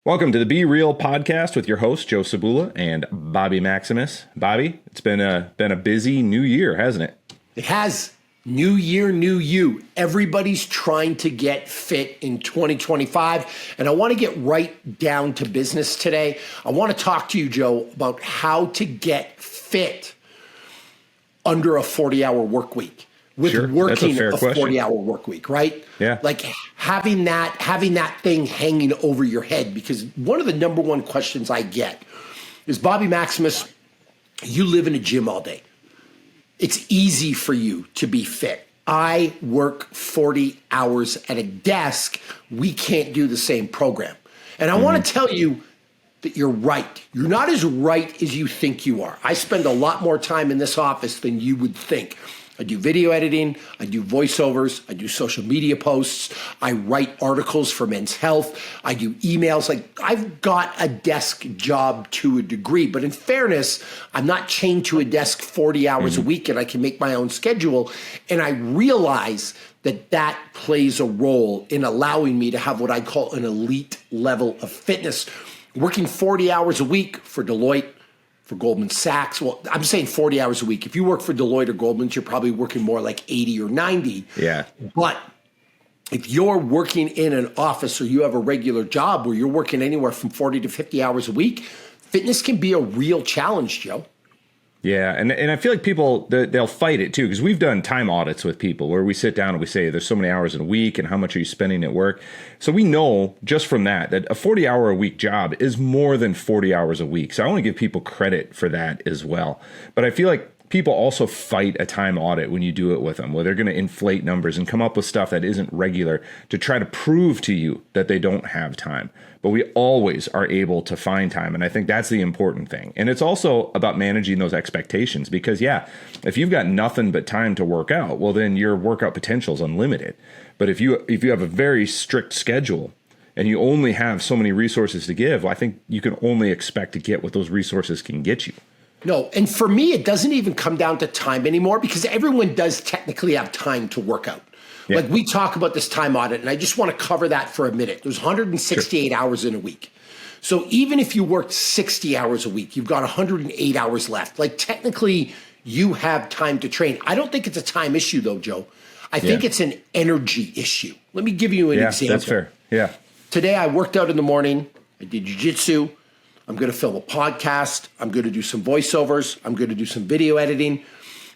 Welcome to the Be Real podcast with your host, Joe Cebula and Bobby Maximus. Bobby, it's been a busy new year, hasn't it? It has. New year, new you. Everybody's trying to get fit in 2025. And I want to get right down to business today. I want to talk to you, Joe, about how to get fit under a 40-hour work week. With working a 40-hour work week, right? Yeah. Like having that thing hanging over your head, because one of the number one questions I get is, Bobby Maximus, you live in a gym all day. It's easy for you to be fit. I work 40 hours at a desk. We can't do the same program. And I want to tell you that you're right. You're not as right as you think you are. I spend a lot more time in this office than you would think. I do video editing, I do voiceovers, I do social media posts, I write articles for Men's Health, I do emails. Like, I've got a desk job to a degree, but in fairness, I'm not chained to a desk 40 hours a week, and I can make my own schedule. And I realize that that plays a role in allowing me to have what I call an elite level of fitness. Working 40 hours a week for Deloitte, for Goldman Sachs. Well, I'm saying 40 hours a week. If you work for Deloitte or Goldman's, you're probably working more like 80 or 90. Yeah. But if you're working in an office or you have a regular job where you're working anywhere from 40 to 50 hours a week, fitness can be a real challenge, Joe. Yeah, and I feel like people, they'll fight it too, because we've done time audits with people where we sit down and we say, there's so many hours in a week and how much are you spending at work? So we know just from that a 40-hour-a-week job is more than 40 hours a week. So I want to give people credit for that as well. But I feel like people also fight a time audit when you do it with them, where they're going to inflate numbers and come up with stuff that isn't regular to try to prove to you that they don't have time. But we always are able to find time. And I think that's the important thing. And it's also about managing those expectations, because, yeah, if you've got nothing but time to work out, well, then your workout potential is unlimited. But if you have a very strict schedule and you only have so many resources to give, well, I think you can only expect to get what those resources can get you. No, and for me, it doesn't even come down to time anymore, because everyone does technically have time to work out. Yeah. Like, we talk about this time audit, and I just want to cover that for a minute. There's 168 hours in a week. So even if you worked 60 hours a week, you've got 108 hours left. Like, technically, you have time to train. I don't think it's a time issue, though, Joe. I think it's an energy issue. Let me give you an example. That's fair. Yeah. Today, I worked out in the morning. I did jiu-jitsu. I'm going to film a podcast. I'm going to do some voiceovers. I'm going to do some video editing.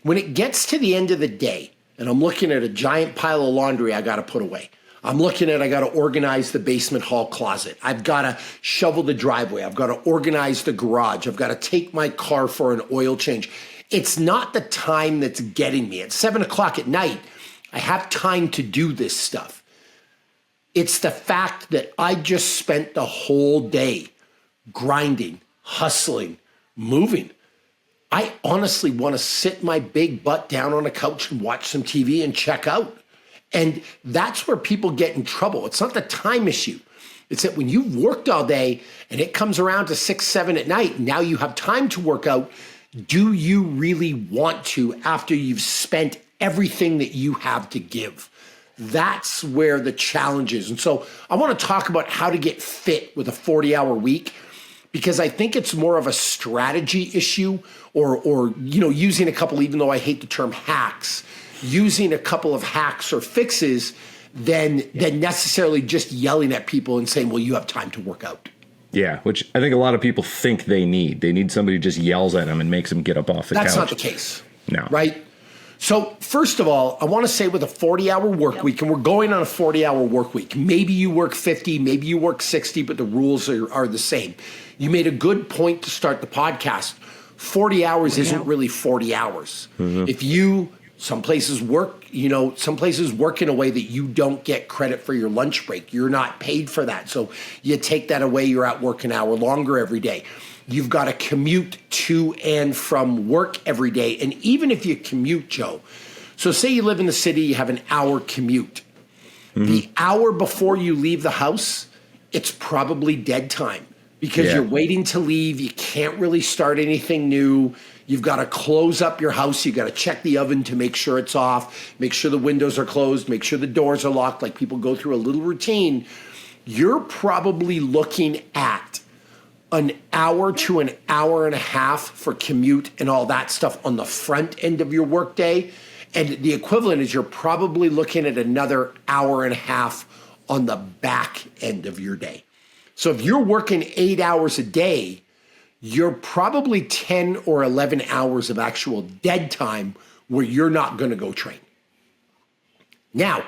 When it gets to the end of the day and I'm looking at a giant pile of laundry I got to put away, I got to organize the basement hall closet. I've got to shovel the driveway. I've got to organize the garage. I've got to take my car for an oil change. It's not the time that's getting me. At 7 o'clock at night, I have time to do this stuff. It's the fact that I just spent the whole day grinding, hustling, moving. I honestly want to sit my big butt down on a couch and watch some TV and check out. And that's where people get in trouble. It's not the time issue. It's that when you've worked all day and it comes around to 6, 7 at night, and now you have time to work out, do you really want to after you've spent everything that you have to give? That's where the challenge is. And so I want to talk about how to get fit with a 40-hour week, because I think it's more of a strategy issue, or using a couple, even though I hate the term hacks, using a couple of hacks or fixes than necessarily just yelling at people and saying, well, you have time to work out. Yeah, which I think a lot of people think they need. They need somebody who just yells at them and makes them get up off the couch. That's not the case. No. Right? So first of all, I want to say, with a 40-hour work week, and we're going on a 40-hour work week, maybe you work 50, maybe you work 60, but the rules are the same. You made a good point to start the podcast. 40 hours isn't really 40 hours. If some places work in a way that you don't get credit for your lunch break. You're not paid for that. So you take that away, you're at work an hour longer every day. You've got to commute to and from work every day. And even if you commute, Joe, so say you live in the city, you have an hour commute. The hour before you leave the house, it's probably dead time, because you're waiting to leave. You can't really start anything new. You've got to close up your house. You've got to check the oven to make sure it's off, make sure the windows are closed, make sure the doors are locked. Like, people go through a little routine. you're probably looking at an hour to an hour and a half for commute and all that stuff on the front end of your workday. And the equivalent is you're probably looking at another hour and a half on the back end of your day. So if you're working 8 hours a day, you're probably 10 or 11 hours of actual dead time where you're not going to go train. Now,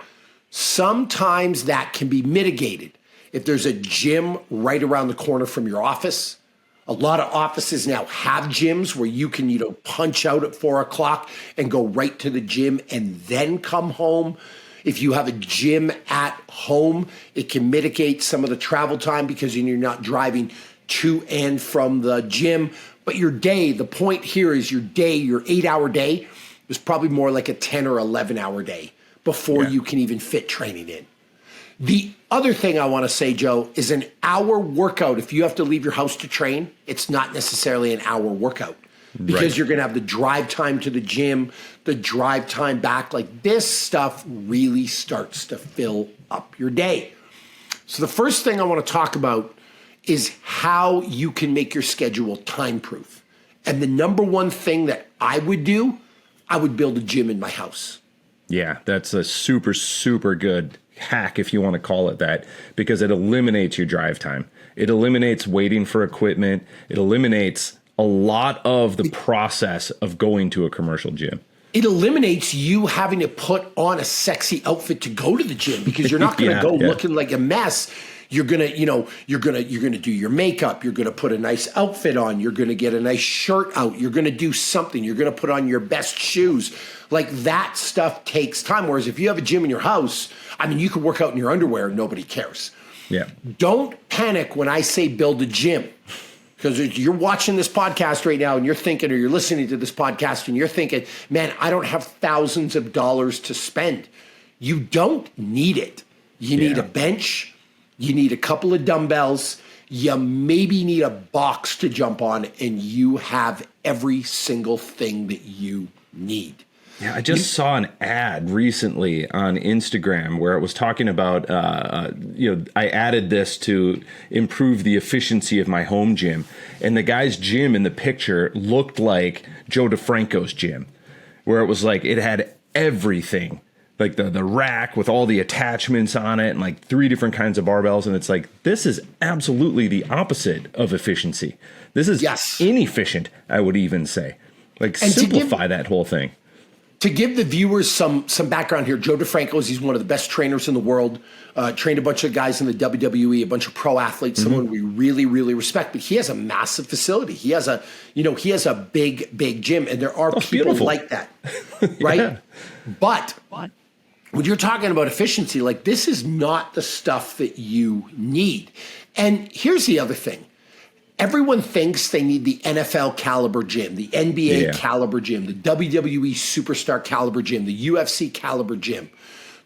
sometimes that can be mitigated. If there's a gym right around the corner from your office, a lot of offices now have gyms where you can, punch out at 4 o'clock and go right to the gym and then come home. If you have a gym at home, it can mitigate some of the travel time because you're not driving to and from the gym. But your day, the point here is your 8-hour day is probably more like a 10 or 11-hour day before you can even fit training in. The other thing I want to say, Joe, is an hour workout. If you have to leave your house to train, it's not necessarily an hour workout because you're going to have the drive time to the gym, the drive time back. Like this stuff really starts to fill up your day. So the first thing I want to talk about is how you can make your schedule time-proof. And the number one thing that I would do, I would build a gym in my house. Yeah, that's a super, super good hack, if you want to call it that, because it eliminates your drive time. It eliminates waiting for equipment. It eliminates a lot of the process of going to a commercial gym. It eliminates you having to put on a sexy outfit to go to the gym because you're not going to go looking like a mess. You're gonna do your makeup. You're gonna put a nice outfit on. You're gonna get a nice shirt out. You're gonna do something. You're gonna put on your best shoes. Like that stuff takes time. Whereas if you have a gym in your house, you can work out in your underwear and nobody cares. Yeah. Don't panic when I say build a gym. Because you're watching this podcast right now and you're thinking, or you're listening to this podcast and you're thinking, man, I don't have thousands of dollars to spend. You don't need it. You need a bench. You need a couple of dumbbells. You maybe need a box to jump on, and you have every single thing that you need. Yeah, I just saw an ad recently on Instagram where it was talking about, I added this to improve the efficiency of my home gym. And the guy's gym in the picture looked like Joe DeFranco's gym, where it was like it had everything. Like the rack with all the attachments on it and like 3 different kinds of barbells. And it's like, this is absolutely the opposite of efficiency. This is inefficient, I would even say. Like, and simplify that whole thing. To give the viewers some background here, Joe DeFranco he's one of the best trainers in the world. Trained a bunch of guys in the WWE, a bunch of pro athletes, someone we really, really respect. But he has a massive facility. He has a big gym, and there are people like that, right? But when you're talking about efficiency, like this is not the stuff that you need. And here's the other thing. Everyone thinks they need the NFL caliber gym, the NBA caliber gym, the WWE superstar caliber gym, the UFC caliber gym.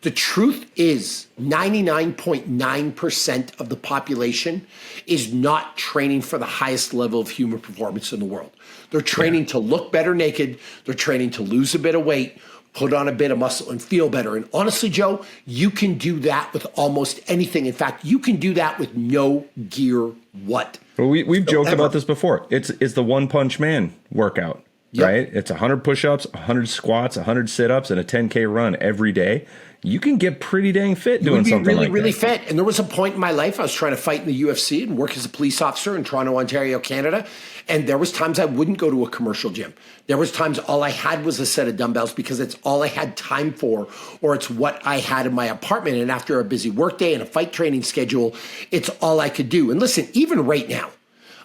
The truth is 99.9% of the population is not training for the highest level of human performance in the world. They're training to look better naked. They're training to lose a bit of weight, put on a bit of muscle, and feel better. And honestly, Joe, you can do that with almost anything. In fact, you can do that with no gear whatsoever. Well, we've joked about this before. It's the One Punch Man workout, right? It's 100 push-ups, 100 squats, 100 sit-ups, and a 10K run every day. You can get pretty dang fit doing something like that. Really fit. And there was a point in my life I was trying to fight in the UFC and work as a police officer in Toronto, Ontario, Canada. And there was times I wouldn't go to a commercial gym. There was times all I had was a set of dumbbells because it's all I had time for, or it's what I had in my apartment. And after a busy workday and a fight training schedule, it's all I could do. And listen, even right now,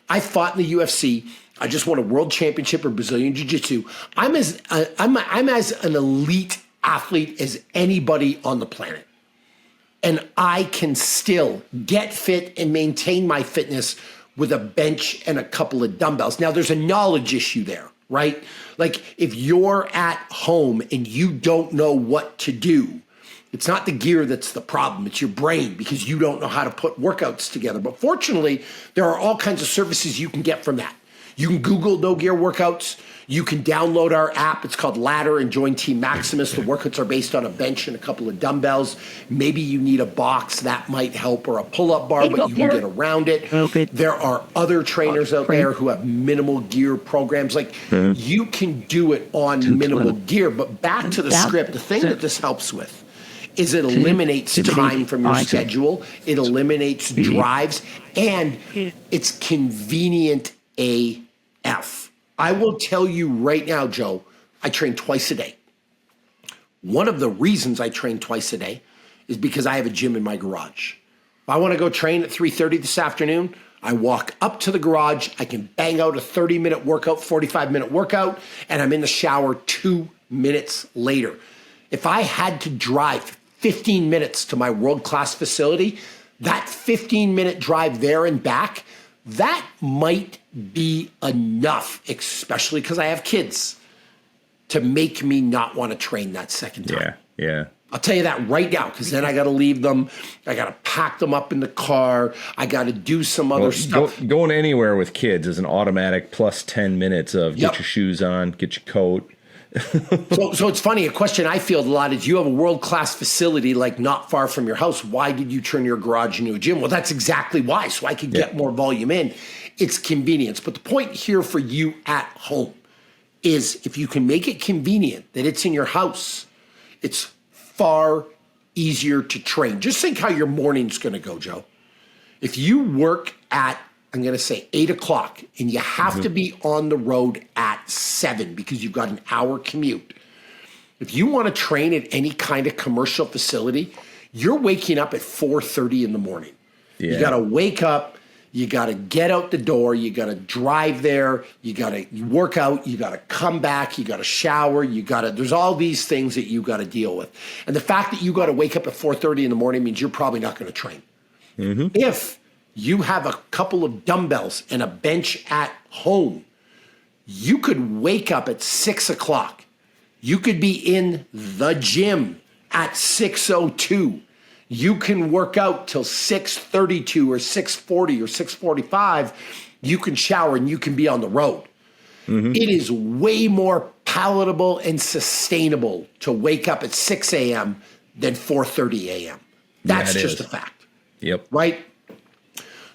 I fought in the UFC. I just won a world championship in Brazilian Jiu-Jitsu. I'm as an elite athlete as anybody on the planet. And I can still get fit and maintain my fitness with a bench and a couple of dumbbells. Now, there's a knowledge issue there, right? Like if you're at home and you don't know what to do, it's not the gear that's the problem. It's your brain because you don't know how to put workouts together. But fortunately, there are all kinds of services you can get from that. You can Google No Gear workouts. You can download our app. It's called Ladder and join Team Maximus. The workouts are based on a bench and a couple of dumbbells. Maybe you need a box that might help, or a pull-up bar, but you can get around it. There are other trainers out there who have minimal gear programs. Like, you can do it on minimal gear. But back to the script, the thing that this helps with is it eliminates time from your schedule. It eliminates drives, and it's convenient AF. I will tell you right now, Joe, I train twice a day. One of the reasons I train twice a day is because I have a gym in my garage. If I want to go train at 3:30 this afternoon, I walk up to the garage. I can bang out a 30-minute workout, 45-minute workout, and I'm in the shower 2 minutes later. If I had to drive 15 minutes to my world-class facility, that 15-minute drive there and back, that might be enough, especially because I have kids, to make me not want to train that second time. Yeah. I'll tell you that right now, because then I got to leave them. I got to pack them up in the car. I got to do some other stuff. Going anywhere with kids is an automatic plus 10 minutes of get your shoes on, get your coat. So it's funny. A question I field a lot is, you have a world-class facility like not far from your house. Why did you turn your garage into a gym? Well, that's exactly why. So I could get more volume in. It's convenience. But the point here for you at home is, if you can make it convenient that it's in your house, it's far easier to train. Just think how your morning's going to go, Joe. If you work at, I'm going to say 8 o'clock, and you have to be on the road at 7 because you've got an hour commute. If you want to train at any kind of commercial facility, you're waking up at 4:30 in the morning. You got to wake up. You got to get out the door. You got to drive there. You got to work out. You got to come back. You got to shower. There's all these things that you got to deal with. And the fact that you got to wake up at 4:30 in the morning means you're probably not going to train. If you have a couple of dumbbells and a bench at home, you could wake up at 6 o'clock. You could be in the gym at 6:02. You can work out till 6:32 or 6:40 or 6:45. You can shower and you can be on the road. It is way more palatable and sustainable to wake up at 6 a.m. than 4:30 a.m. That's just a fact. Right?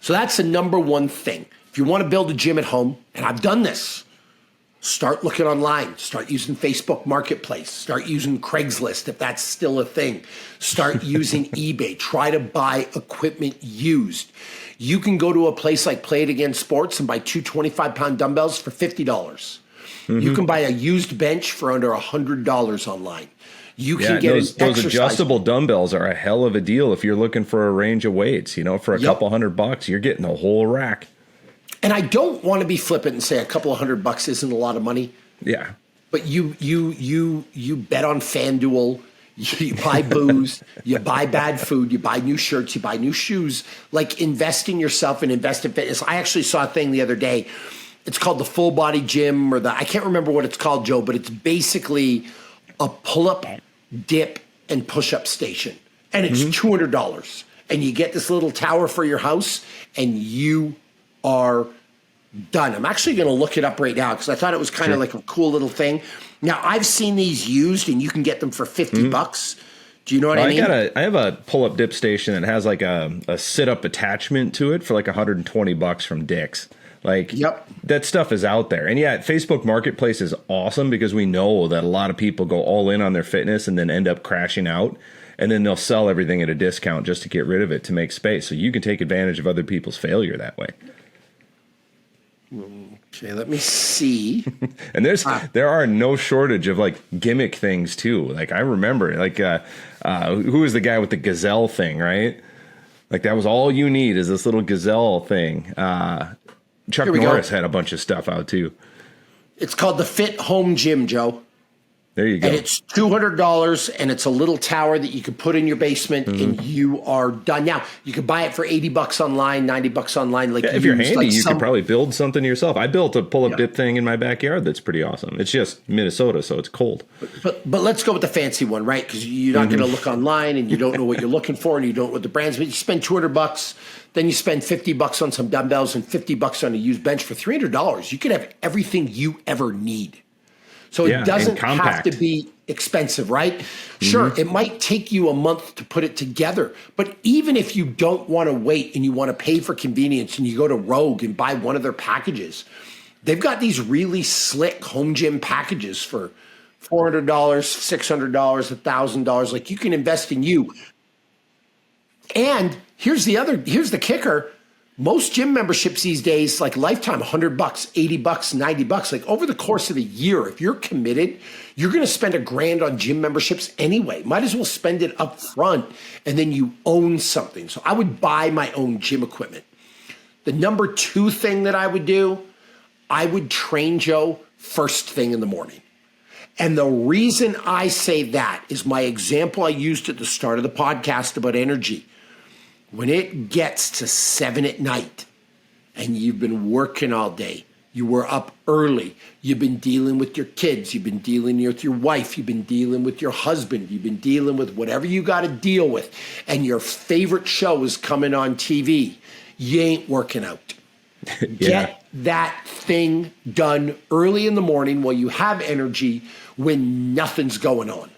So that's the number one thing. If you want to build a gym at home, and I've done this, start looking online. Start using Facebook Marketplace. Start using Craigslist if that's still a thing. Start using eBay. Try to buy equipment used. You can go to a place like Play It Again Sports and buy two 25-pound dumbbells for $50. You can buy a used bench for under $100 online. You can get those adjustable dumbbells are a hell of a deal if you're looking for a range of weights. For a couple $100, you're getting a whole rack. And I don't want to be flippant and say a couple of $100 isn't a lot of money. Yeah. But you bet on FanDuel, you buy booze, you buy bad food, you buy new shirts, you buy new shoes. Like, invest in yourself and invest in fitness. I actually saw a thing the other day. It's called the Full Body Gym, or I can't remember what it's called, Joe, but it's basically a pull-up, dip, and push-up station. And it's $200. And you get this little tower for your house, and you are done. I'm actually going to look it up right now because I thought it was kind of like a cool little thing. Now, I've seen these used, and you can get them for $50. Do you know what I mean? I have a pull-up dip station that has like a sit-up attachment to it for like $120 from Dick's. Like, that stuff is out there. And Facebook Marketplace is awesome because we know that a lot of people go all in on their fitness and then end up crashing out. And then they'll sell everything at a discount just to get rid of it to make space. So you can take advantage of other people's failure that way. Okay, let me see. And there are no shortage of like gimmick things too. Like, I remember who was the guy with the gazelle thing, right? Like, that was all you need is this little gazelle thing. Chuck Norris had a bunch of stuff out too. It's called the Fit Home Gym, Joe. There you go. And it's $200, and it's a little tower that you can put in your basement, and you are done. Now, you can buy it for $80 online, $90 online. Like, if you're handy, you could probably build something yourself. I built a pull-up dip thing in my backyard that's pretty awesome. It's just Minnesota, so it's cold. But let's go with the fancy one, right? Because you're not going to look online, and you don't know what you're looking for, and you don't know what the brands. But you spend $200, then you spend $50 on some dumbbells and $50 on a used bench for $300. You could have everything you ever need. So it doesn't have to be expensive, right? Sure, it might take you a month to put it together, but even if you don't want to wait and you want to pay for convenience and you go to Rogue and buy one of their packages, they've got these really slick home gym packages for $400, $600, $1,000. Like, you can invest in you. And here's the kicker. Most gym memberships these days, like lifetime, $100, $80, $90. Like, over the course of the year, if you're committed, you're going to spend $1,000 on gym memberships anyway. Might as well spend it up front, and then you own something. So I would buy my own gym equipment. The number 2 thing that I would do, I would train Joe first thing in the morning. And the reason I say that is my example I used at the start of the podcast about energy. When it gets to 7 at night and you've been working all day, you were up early, you've been dealing with your kids, you've been dealing with your wife, you've been dealing with your husband, you've been dealing with whatever you got to deal with, and your favorite show is coming on TV, you ain't working out. Get that thing done early in the morning while you have energy when nothing's going on.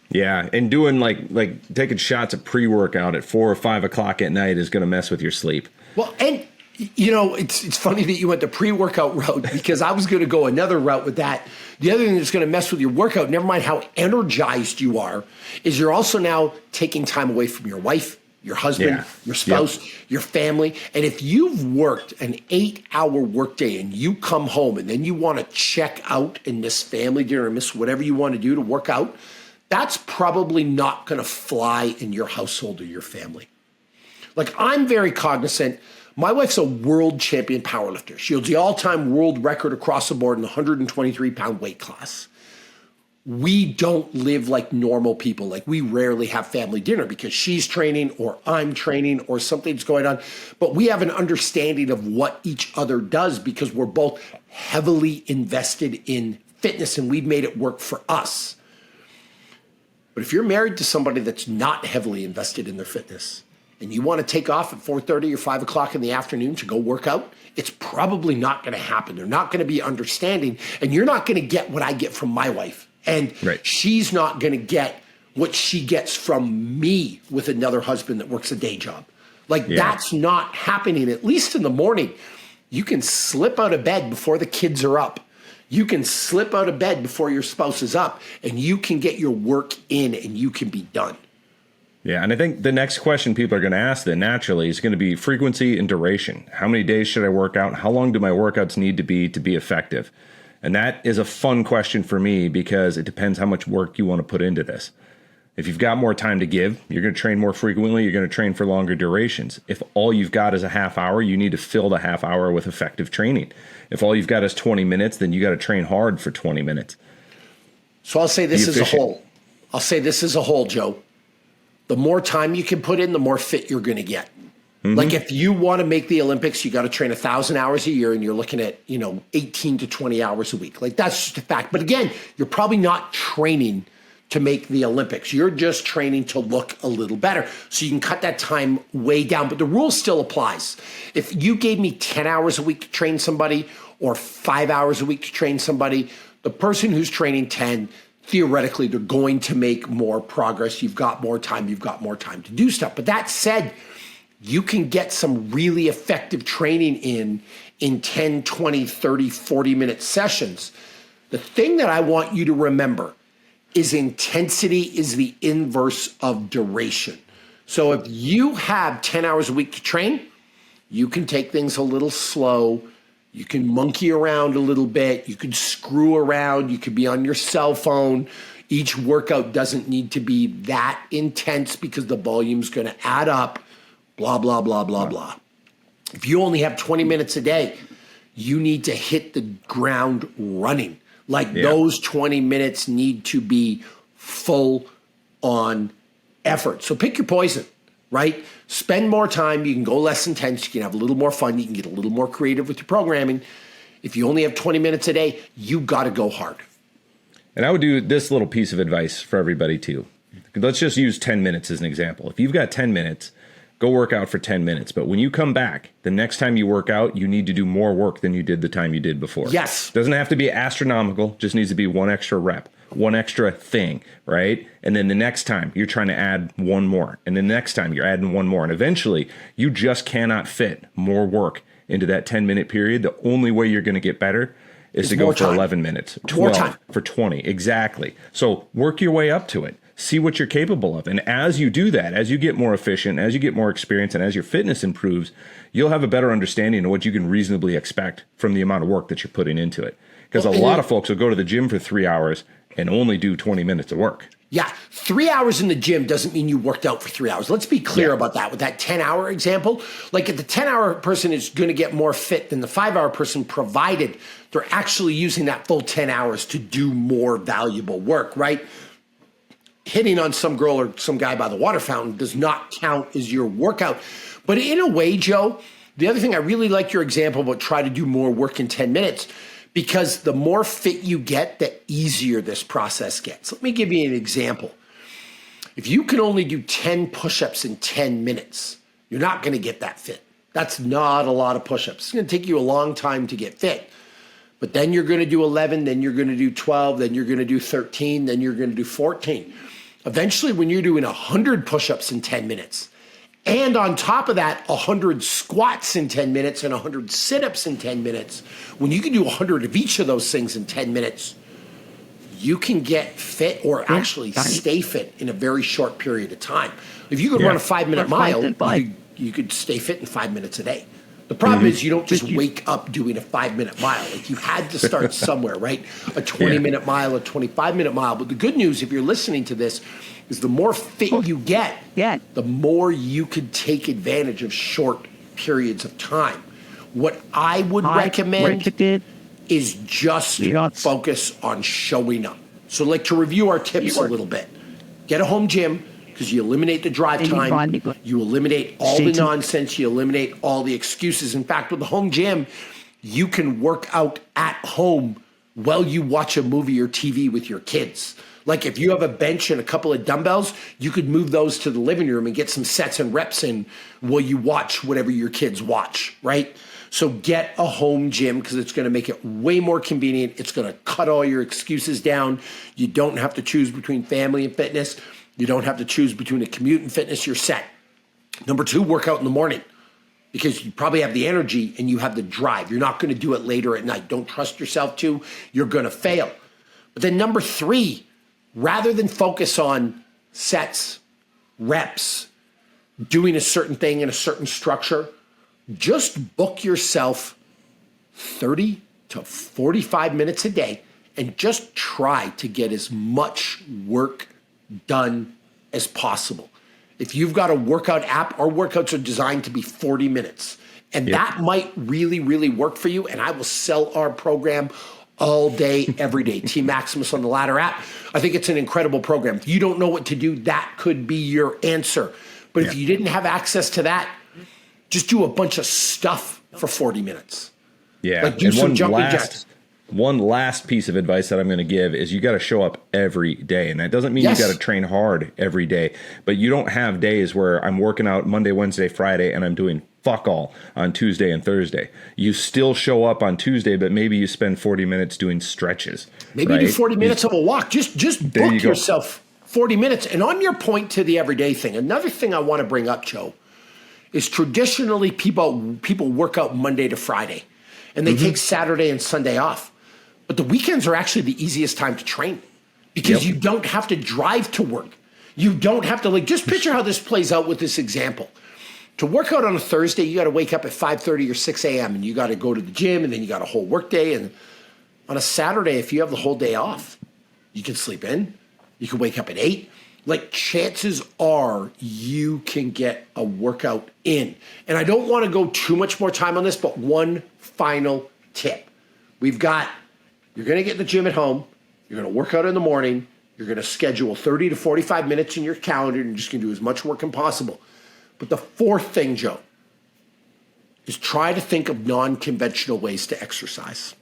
Yeah, and doing like taking shots of pre-workout at 4 or 5 o'clock at night is going to mess with your sleep. Well, and it's funny that you went the pre-workout route, because I was going to go another route with that. The other thing that's going to mess with your workout, never mind how energized you are, is you're also now taking time away from your wife, your husband, your spouse, your family. And if you've worked an 8-hour workday and you come home and then you want to check out and miss family dinner or miss whatever you want to do to work out, that's probably not going to fly in your household or your family. Like, I'm very cognizant. My wife's a world champion powerlifter. She holds the all-time world record across the board in the 123-pound weight class. We don't live like normal people. Like, we rarely have family dinner because she's training or I'm training or something's going on. But we have an understanding of what each other does because we're both heavily invested in fitness, and we've made it work for us. But if you're married to somebody that's not heavily invested in their fitness and you want to take off at 4:30 or 5 o'clock in the afternoon to go work out, it's probably not going to happen. They're not going to be understanding, and you're not going to get what I get from my wife. And she's not going to get what she gets from me with another husband that works a day job. Like, that's not happening, at least in the morning. You can slip out of bed before the kids are up. You can slip out of bed before your spouse is up, and you can get your work in and you can be done. Yeah, and I think the next question people are going to ask then naturally is going to be frequency and duration. How many days should I work out? How long do my workouts need to be effective? And that is a fun question for me because it depends how much work you want to put into this. If you've got more time to give, you're going to train more frequently, you're going to train for longer durations. If all you've got is a half hour, you need to fill the half hour with effective training. If all you've got is 20 minutes, then you got to train hard for 20 minutes. So I'll say this as a whole. I'll say this as a whole, Joe. The more time you can put in, the more fit you're going to get. Like, if you want to make the Olympics, you got to train 1,000 hours a year, and you're looking at, 18 to 20 hours a week. Like, that's just a fact. But again, you're probably not training to make the Olympics. You're just training to look a little better. So you can cut that time way down, but the rule still applies. If you gave me 10 hours a week to train somebody or 5 hours a week to train somebody, the person who's training 10, theoretically, they're going to make more progress. You've got more time to do stuff. But that said, you can get some really effective training in 10, 20, 30, 40-minute sessions. The thing that I want you to remember is intensity is the inverse of duration. So if you have 10 hours a week to train, you can take things a little slow. You can monkey around a little bit. You can screw around. You could be on your cell phone. Each workout doesn't need to be that intense because the volume's going to add up, blah, blah, blah, blah, blah. If you only have 20 minutes a day, you need to hit the ground running. Like those 20 minutes need to be full on effort. So pick your poison, right? Spend more time. You can go less intense. You can have a little more fun. You can get a little more creative with your programming. If you only have 20 minutes a day, you got to go hard. And I would do this little piece of advice for everybody too. Let's just use 10 minutes as an example. If you've got 10 minutes, go work out for 10 minutes. But when you come back, the next time you work out, you need to do more work than you did the time you did before. Yes. Doesn't have to be astronomical, just needs to be one extra rep, one extra thing, right? And then the next time you're trying to add one more. And the next time you're adding one more. And eventually you just cannot fit more work into that 10-minute period. The only way you're going to get better is to go for 11 minutes, 12 for 20. Exactly. So work your way up to it. See what you're capable of. And as you do that, as you get more efficient, as you get more experience, and as your fitness improves, you'll have a better understanding of what you can reasonably expect from the amount of work that you're putting into it. Because a lot of folks will go to the gym for 3 hours and only do 20 minutes of work. Yeah, 3 hours in the gym doesn't mean you worked out for 3 hours. Let's be clear about that. With that 10-hour example, like if the 10-hour person is going to get more fit than the 5-hour person, provided they're actually using that full 10 hours to do more valuable work, right? Hitting on some girl or some guy by the water fountain does not count as your workout. But in a way, Joe, the other thing I really like your example about try to do more work in 10 minutes, because the more fit you get, the easier this process gets. Let me give you an example. If you can only do 10 push-ups in 10 minutes, you're not going to get that fit. That's not a lot of push-ups. It's going to take you a long time to get fit. But then you're going to do 11, then you're going to do 12, then you're going to do 13, then you're going to do 14. Eventually, when you're doing 100 push-ups in 10 minutes, and on top of that, 100 squats in 10 minutes and 100 sit-ups in 10 minutes, when you can do 100 of each of those things in 10 minutes, you can get fit or actually stay fit in a very short period of time. If you could run a 5-minute mile, you could stay fit in 5 minutes a day. The problem is you don't just wake up doing a 5-minute mile. Like you had to start somewhere, right? A 20-minute mile, a 25-minute mile. But the good news, if you're listening to this, is the more fit you get, the more you could take advantage of short periods of time. What I would recommend is just focus on showing up. So like to review our tips a little bit, get a home gym, because you eliminate the drive time, you eliminate all the nonsense, you eliminate all the excuses. In fact, with the home gym, you can work out at home while you watch a movie or TV with your kids. Like if you have a bench and a couple of dumbbells, you could move those to the living room and get some sets and reps in while you watch whatever your kids watch, right? So get a home gym because it's going to make it way more convenient. It's going to cut all your excuses down. You don't have to choose between family and fitness. You don't have to choose between a commute and fitness. You're set. Number 2, work out in the morning because you probably have the energy and you have the drive. You're not going to do it later at night. Don't trust yourself to. You're going to fail. But then number 3, rather than focus on sets, reps, doing a certain thing in a certain structure, just book yourself 30 to 45 minutes a day and just try to get as much work done as possible. If you've got a workout app, our workouts are designed to be 40 minutes. And that might really, really work for you. And I will sell our program all day, every day. Team Maximus on the Ladder app. I think it's an incredible program. If you don't know what to do, that could be your answer. But if you didn't have access to that, just do a bunch of stuff for 40 minutes. Yeah. Like do some jumping jacks. One last piece of advice that I'm going to give is you got to show up every day. And that doesn't mean you got to train hard every day, but you don't have days where I'm working out Monday, Wednesday, Friday, and I'm doing fuck all on Tuesday and Thursday. You still show up on Tuesday, but maybe you spend 40 minutes doing stretches. Maybe you do 40 minutes of a walk. Just book yourself 40 minutes. And on your point to the everyday thing, another thing I want to bring up, Joe, is traditionally people work out Monday to Friday and they take Saturday and Sunday off. But the weekends are actually the easiest time to train because you don't have to drive to work. You don't have to just picture how this plays out with this example. To work out on a Thursday, you got to wake up at 5:30 or 6 a.m. and you got to go to the gym and then you got a whole work day. And on a Saturday, if you have the whole day off, you can sleep in, you can wake up at 8. Like chances are you can get a workout in. And I don't want to go too much more time on this, but one final tip. We've got You're going to get in the gym at home. You're going to work out in the morning. You're going to schedule 30 to 45 minutes in your calendar, and you're just going to do as much work as possible. But the fourth thing, Joe, is try to think of non-conventional ways to exercise.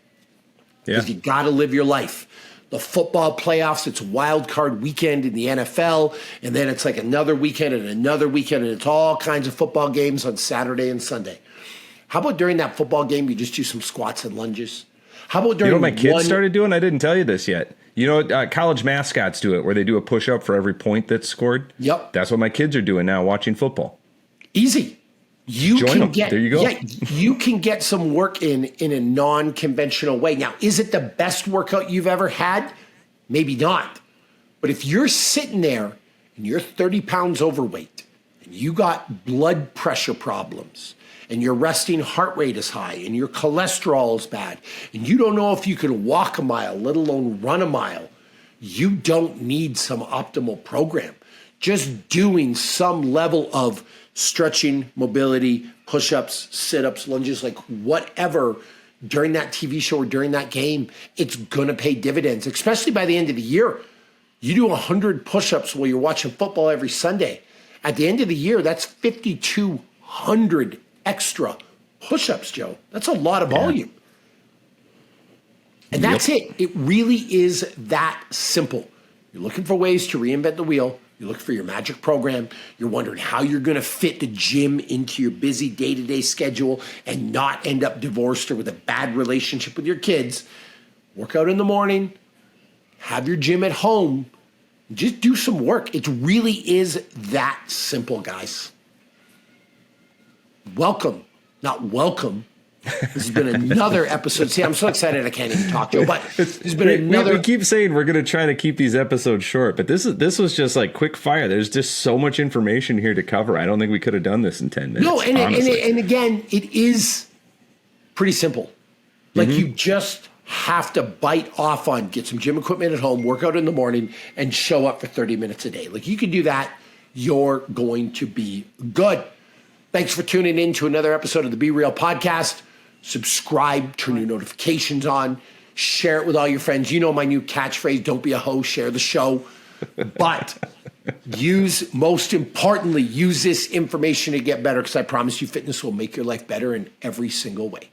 Because you got to live your life. The football playoffs, it's wild card weekend in the NFL, and then it's like another weekend, and it's all kinds of football games on Saturday and Sunday. How about during that football game, you just do some squats and lunges? How about during my kids started doing? I didn't tell you this yet. College mascots do it, where they do a push-up for every point that's scored. Yep. That's what my kids are doing now, watching football. Easy. Join them. There you go. Yeah, you can get some work in a non-conventional way. Now, is it the best workout you've ever had? Maybe not. But if you're sitting there and you're 30 pounds overweight and you got blood pressure problems and your resting heart rate is high and your cholesterol is bad and you don't know if you can walk a mile, let alone run a mile, you don't need some optimal program. Just doing some level of stretching, mobility, push-ups, sit-ups, lunges, like whatever during that TV show or during that game, it's going to pay dividends, especially by the end of the year. You do 100 push-ups while you're watching football every Sunday. At the end of the year, that's 5,200 extra push-ups, Joe. That's a lot of volume. And that's it. It really is that simple. You're looking for ways to reinvent the wheel. You're looking for your magic program. You're wondering how you're going to fit the gym into your busy day-to-day schedule and not end up divorced or with a bad relationship with your kids. Work out in the morning. Have your gym at home. Just do some work. It really is that simple, guys. Welcome. Not welcome. This has been another episode. See, I'm so excited I can't even talk, Joe. But there's been another. We keep saying we're going to try to keep these episodes short, but this was just like quick fire. There's just so much information here to cover. I don't think we could have done this in 10 minutes. No, and again, it is pretty simple. Like you just have to bite off on, get some gym equipment at home, work out in the morning, and show up for 30 minutes a day. Like you can do that, you're going to be good. Thanks for tuning in to another episode of the Be Real podcast. Subscribe, turn your notifications on, share it with all your friends. You know my new catchphrase, don't be a hoe, share the show. But most importantly, use this information to get better, because I promise you fitness will make your life better in every single way.